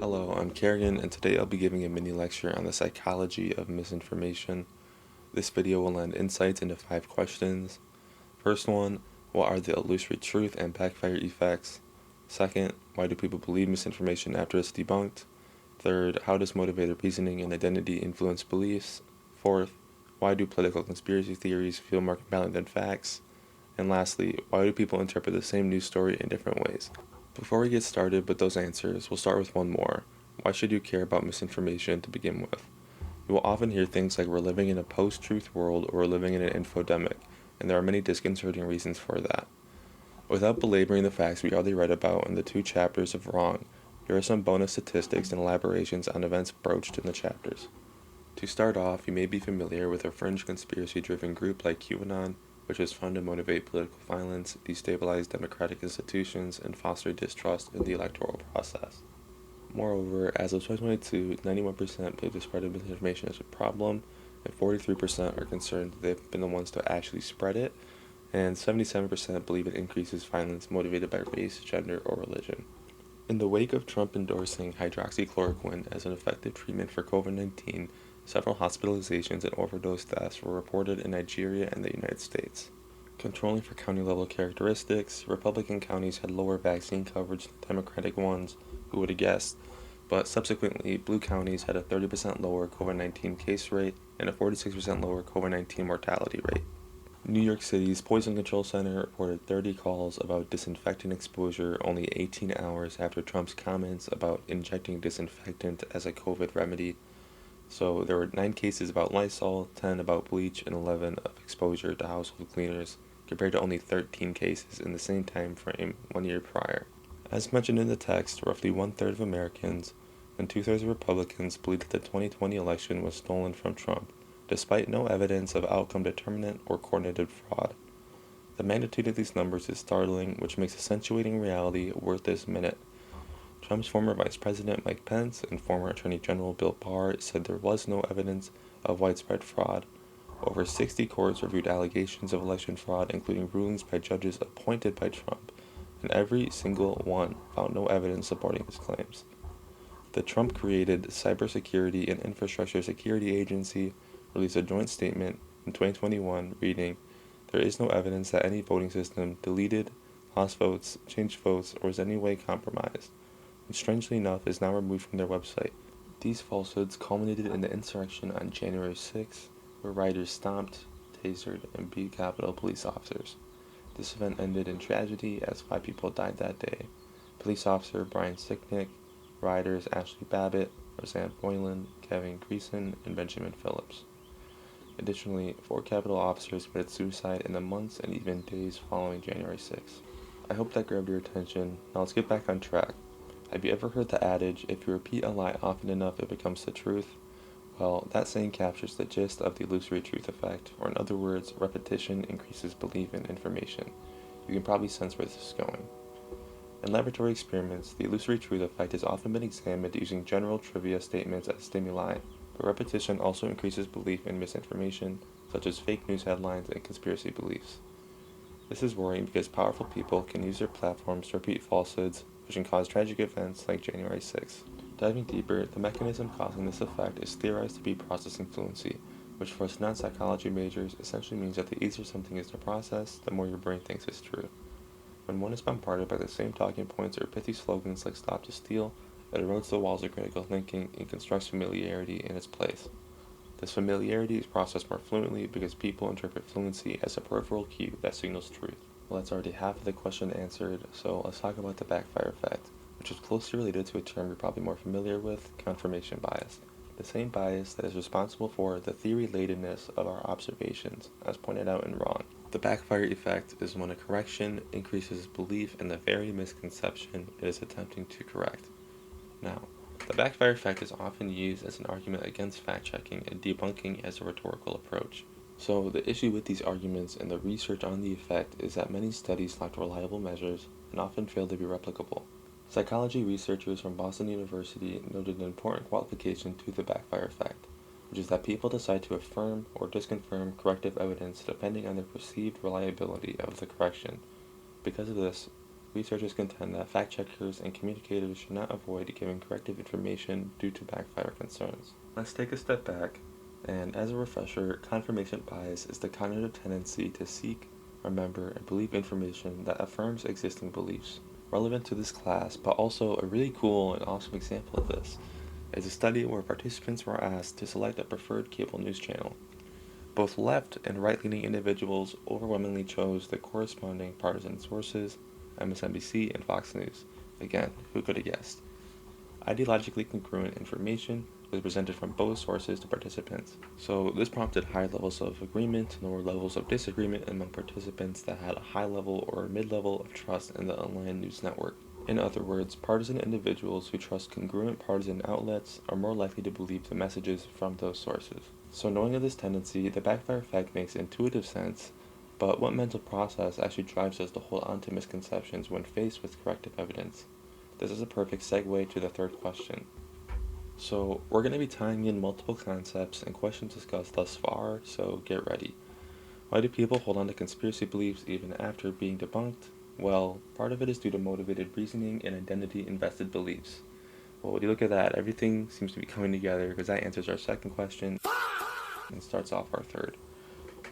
Hello, I'm Kerrigan, and today I'll be giving a mini lecture on the psychology of misinformation. This video will lend insights into 5 questions. First one, what are the illusory truth and backfire effects? Second, why do people believe misinformation after it's debunked? Third, how does motivated reasoning and identity influence beliefs? Fourth, why do political conspiracy theories feel more compelling than facts? And lastly, why do people interpret the same news story in different ways? Before we get started with those answers, we'll start with one more. Why should you care about misinformation to begin with? You will often hear things like we're living in a post-truth world or we're living in an infodemic, and there are many disconcerting reasons for that. Without belaboring the facts we already read about in the 2 chapters of Wrong, here are some bonus statistics and elaborations on events broached in the chapters. To start off, you may be familiar with a fringe conspiracy-driven group like QAnon, which is fun to motivate political violence, destabilize democratic institutions, and foster distrust in the electoral process. Moreover, as of 2022, 91% believe the spread of misinformation is a problem, and 43% are concerned that they've been the ones to actually spread it, and 77% believe it increases violence motivated by race, gender, or religion. In the wake of Trump endorsing hydroxychloroquine as an effective treatment for COVID-19, several hospitalizations and overdose deaths were reported in Nigeria and the United States. Controlling for county-level characteristics, Republican counties had lower vaccine coverage than Democratic ones, who would have guessed, but subsequently, blue counties had a 30% lower COVID-19 case rate and a 46% lower COVID-19 mortality rate. New York City's Poison Control Center reported 30 calls about disinfectant exposure only 18 hours after Trump's comments about injecting disinfectant as a COVID remedy. So there were 9 cases about Lysol, 10 about bleach, and 11 of exposure to household cleaners, compared to only 13 cases in the same time frame 1 year prior. As mentioned in the text, roughly 1/3 of Americans and 2/3 of Republicans believe that the 2020 election was stolen from Trump, despite no evidence of outcome determinant or coordinated fraud. The magnitude of these numbers is startling, which makes accentuating reality worth this minute. Trump's former Vice President Mike Pence and former Attorney General Bill Barr said there was no evidence of widespread fraud. Over 60 courts reviewed allegations of election fraud, including rulings by judges appointed by Trump, and every single one found no evidence supporting his claims. The Trump-created Cybersecurity and Infrastructure Security Agency released a joint statement in 2021 reading, "There is no evidence that any voting system deleted, lost votes, changed votes, or is in any way compromised," which strangely enough is now removed from their website. These falsehoods culminated in the insurrection on January 6, where rioters stomped, tasered, and beat Capitol police officers. This event ended in tragedy as 5 people died that day: police officer Brian Sicknick, rioters Ashley Babbitt, Roseanne Boylan, Kevin Greason, and Benjamin Phillips. Additionally, 4 Capitol officers committed suicide in the months and even days following January 6. I hope that grabbed your attention. Now let's get back on track. Have you ever heard the adage, if you repeat a lie often enough it becomes the truth? Well, that saying captures the gist of the illusory truth effect, or in other words, repetition increases belief in information. You can probably sense where this is going. In laboratory experiments, the illusory truth effect has often been examined using general trivia statements as stimuli, but repetition also increases belief in misinformation, such as fake news headlines and conspiracy beliefs. This is worrying because powerful people can use their platforms to repeat falsehoods, which can cause tragic events like January 6th. Diving deeper, the mechanism causing this effect is theorized to be processing fluency, which for us non-psychology majors essentially means that the easier something is to process, the more your brain thinks is true. When one is bombarded by the same talking points or pithy slogans like "Stop to Steal," it erodes the walls of critical thinking and constructs familiarity in its place. This familiarity is processed more fluently because people interpret fluency as a peripheral cue that signals truth. Well, that's already half of the question answered, so let's talk about the backfire effect, which is closely related to a term you're probably more familiar with: confirmation bias. The same bias that is responsible for the theory-latedness of our observations, as pointed out in Wrong. The backfire effect is when a correction increases belief in the very misconception it is attempting to correct. Now, the backfire effect is often used as an argument against fact-checking and debunking as a rhetorical approach. So, the issue with these arguments and the research on the effect is that many studies lack reliable measures and often fail to be replicable. Psychology researchers from Boston University noted an important qualification to the backfire effect, which is that people decide to affirm or disconfirm corrective evidence depending on their perceived reliability of the correction. Because of this, researchers contend that fact-checkers and communicators should not avoid giving corrective information due to backfire concerns. Let's take a step back, and as a refresher, confirmation bias is the cognitive tendency to seek, remember, and believe information that affirms existing beliefs. Relevant to this class, but also a really cool and awesome example of this, is a study where participants were asked to select a preferred cable news channel. Both left and right-leaning individuals overwhelmingly chose the corresponding partisan sources, MSNBC and Fox News. Again, who could have guessed? Ideologically congruent information was presented from both sources to participants. So this prompted high levels of agreement and lower levels of disagreement among participants that had a high level or mid-level of trust in the online news network. In other words, partisan individuals who trust congruent partisan outlets are more likely to believe the messages from those sources. So knowing of this tendency, the backfire effect makes intuitive sense, but what mental process actually drives us to hold on to misconceptions when faced with corrective evidence? This is a perfect segue to the third question. So we're going to be tying in multiple concepts and questions discussed thus far, so get ready. Why do people hold on to conspiracy beliefs even after being debunked? Well, part of it is due to motivated reasoning and identity-invested beliefs. Well, when you look at that, everything seems to be coming together because that answers our second question and starts off our third.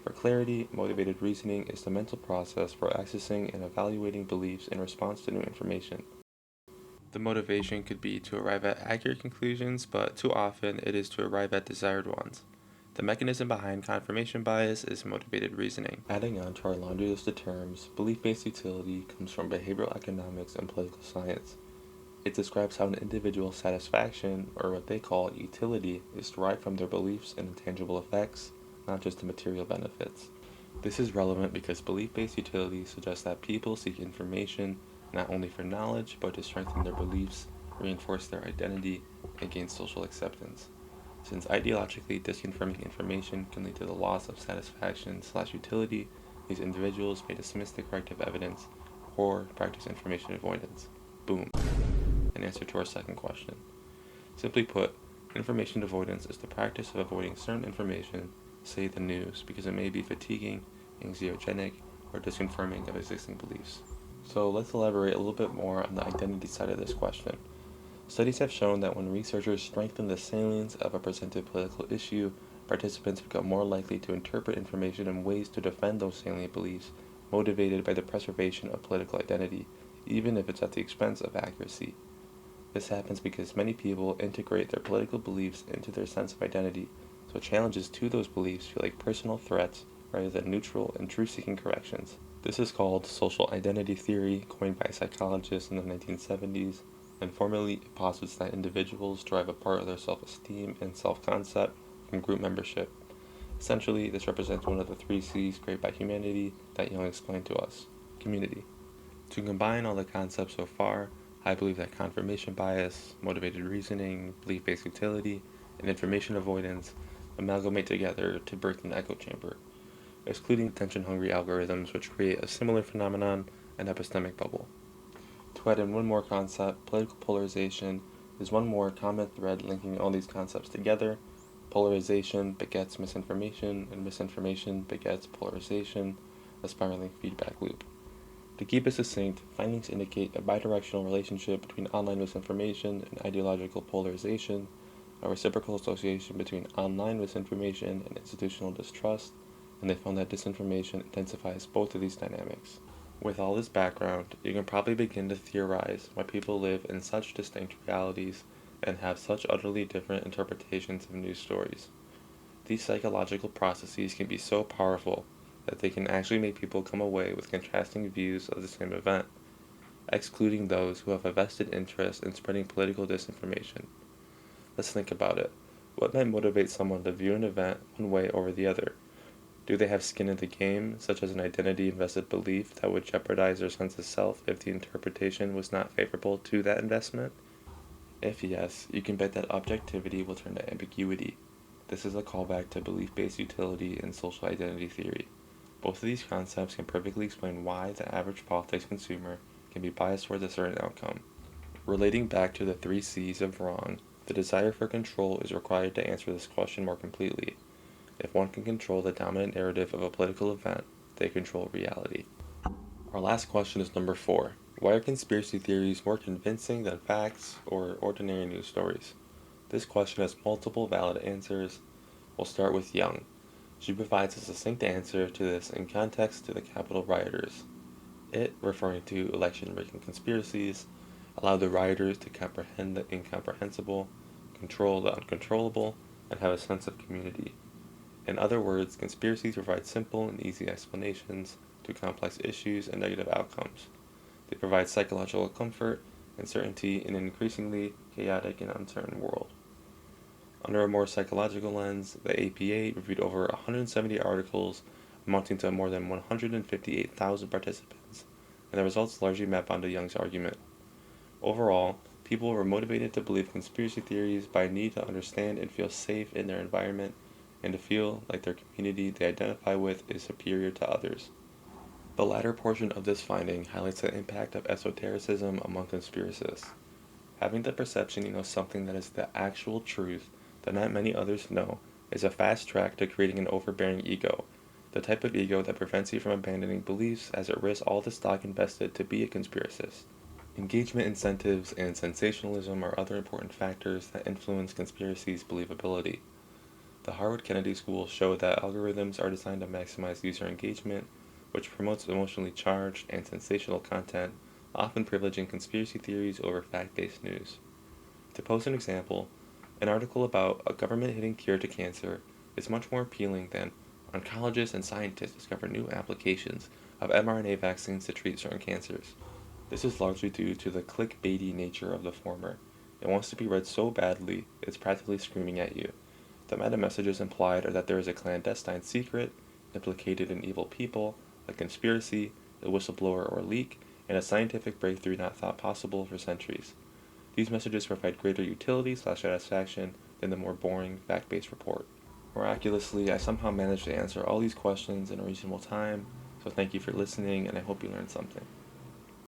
For clarity, motivated reasoning is the mental process for accessing and evaluating beliefs in response to new information. The motivation could be to arrive at accurate conclusions, but too often it is to arrive at desired ones. The mechanism behind confirmation bias is motivated reasoning. Adding on to our laundry list of terms, belief-based utility comes from behavioral economics and political science. It describes how an individual's satisfaction, or what they call utility, is derived from their beliefs and intangible effects, not just the material benefits. This is relevant because belief-based utility suggests that people seek information not only for knowledge, but to strengthen their beliefs, reinforce their identity, and gain social acceptance. Since ideologically disconfirming information can lead to the loss of satisfaction/utility, these individuals may dismiss the corrective evidence or practice information avoidance. Boom. An answer to our second question. Simply put, information avoidance is the practice of avoiding certain information, say the news, because it may be fatiguing, anxiogenic, or disconfirming of existing beliefs. So let's elaborate a little bit more on the identity side of this question. Studies have shown that when researchers strengthen the salience of a presented political issue, participants become more likely to interpret information in ways to defend those salient beliefs, motivated by the preservation of political identity, even if it's at the expense of accuracy. This happens because many people integrate their political beliefs into their sense of identity, so challenges to those beliefs feel like personal threats rather than neutral and truth-seeking corrections. This is called social identity theory, coined by psychologists in the 1970s, and formally posits that individuals derive a part of their self-esteem and self-concept from group membership. Essentially, this represents one of the 3 C's created by humanity that Jung explained to us: community. To combine all the concepts so far, I believe that confirmation bias, motivated reasoning, belief-based utility, and information avoidance amalgamate together to break an echo chamber, excluding attention-hungry algorithms which create a similar phenomenon, an epistemic bubble. To add in one more concept, political polarization is one more common thread linking all these concepts together. Polarization begets misinformation, and misinformation begets polarization, a spiraling feedback loop. To keep it succinct, findings indicate a bidirectional relationship between online misinformation and ideological polarization, a reciprocal association between online misinformation and institutional distrust, and they found that disinformation intensifies both of these dynamics. With all this background, you can probably begin to theorize why people live in such distinct realities and have such utterly different interpretations of news stories. These psychological processes can be so powerful that they can actually make people come away with contrasting views of the same event, excluding those who have a vested interest in spreading political disinformation. Let's think about it. What might motivate someone to view an event one way over the other? Do they have skin in the game, such as an identity-invested belief that would jeopardize their sense of self if the interpretation was not favorable to that investment? If yes, you can bet that objectivity will turn to ambiguity. This is a callback to belief-based utility and social identity theory. Both of these concepts can perfectly explain why the average politics consumer can be biased towards a certain outcome. Relating back to the 3 C's of wrong, the desire for control is required to answer this question more completely. If one can control the dominant narrative of a political event, they control reality. Our last question is number 4. Why are conspiracy theories more convincing than facts or ordinary news stories? This question has multiple valid answers. We'll start with Young. She provides a succinct answer to this in context to the Capitol rioters. It, referring to election rigging conspiracies, allowed the rioters to comprehend the incomprehensible, control the uncontrollable, and have a sense of community. In other words, conspiracies provide simple and easy explanations to complex issues and negative outcomes. They provide psychological comfort and certainty in an increasingly chaotic and uncertain world. Under a more psychological lens, the APA reviewed over 170 articles amounting to more than 158,000 participants, and the results largely map onto Young's argument. Overall, people were motivated to believe conspiracy theories by a need to understand and feel safe in their environment and to feel like their community they identify with is superior to others. The latter portion of this finding highlights the impact of esotericism among conspiracists. Having the perception you know something that is the actual truth that not many others know is a fast track to creating an overbearing ego, the type of ego that prevents you from abandoning beliefs as it risks all the stock invested to be a conspiracist. Engagement incentives and sensationalism are other important factors that influence conspiracies' believability. The Harvard Kennedy School showed that algorithms are designed to maximize user engagement, which promotes emotionally charged and sensational content, often privileging conspiracy theories over fact-based news. To pose an example, an article about a government-hidden cure to cancer is much more appealing than oncologists and scientists discover new applications of mRNA vaccines to treat certain cancers. This is largely due to the clickbaity nature of the former. It wants to be read so badly, it's practically screaming at you. The meta messages implied are that there is a clandestine secret, implicated in evil people, a conspiracy, a whistleblower or leak, and a scientific breakthrough not thought possible for centuries. These messages provide greater utility/satisfaction than the more boring, fact-based report. Miraculously, I somehow managed to answer all these questions in a reasonable time, so thank you for listening, and I hope you learned something.